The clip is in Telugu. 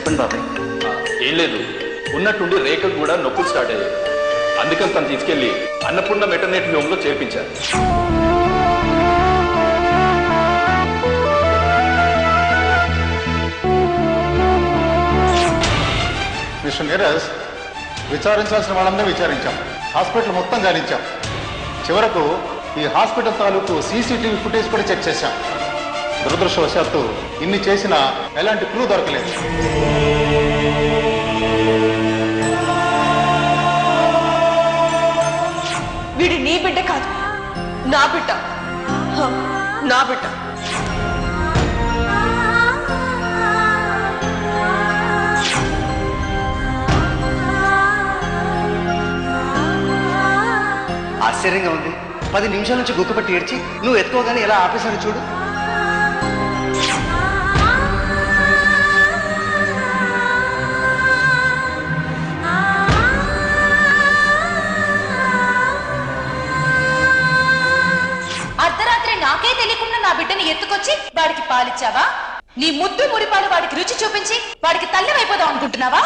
చెప్పండి బాబాయ్. ఏం లేదు, ఉన్నట్టుండి రేఖకు కూడా నొప్పులు స్టార్ట్ అయ్యాయి. అందుకని తను తీసుకెళ్లి అన్నపూర్ణ మెటర్నిటీ హోమ్లో చేర్పించారు. మిస్టర్ నీరజ్, విచారించాల్సిన వాళ్ళందరూ విచారించాం, హాస్పిటల్ మొత్తం గాలించాం, చివరకు ఈ హాస్పిటల్ తాలూకు సీసీటీవీ ఫుటేజ్ కూడా చెక్ చేశాం. దురదృష్టవశాత్తు ఇన్ని చేసినా ఎలాంటి క్లూ దొరకలేదు. వీడి నీ బిడ్డ కాదు, నా బిడ్డ, నా బిడ్డ. ఆశ్చర్యంగా ఉంది. 10 నిమిషాల నుంచి గుక్కపట్టి ఏడ్చి నువ్వు ఎత్తుకోగానే ఎలా ఆపేశాను చూడు. అర్ధరాత్రి నాకే తెలియకుండా నా బిడ్డని ఎత్తుకొచ్చి వాడికి పాలిచ్చావా? నీ ముద్దు మురిపాలు వాడికి రుచి చూపించి వాడికి తల్లివైపోదాం అనుకుంటున్నావా?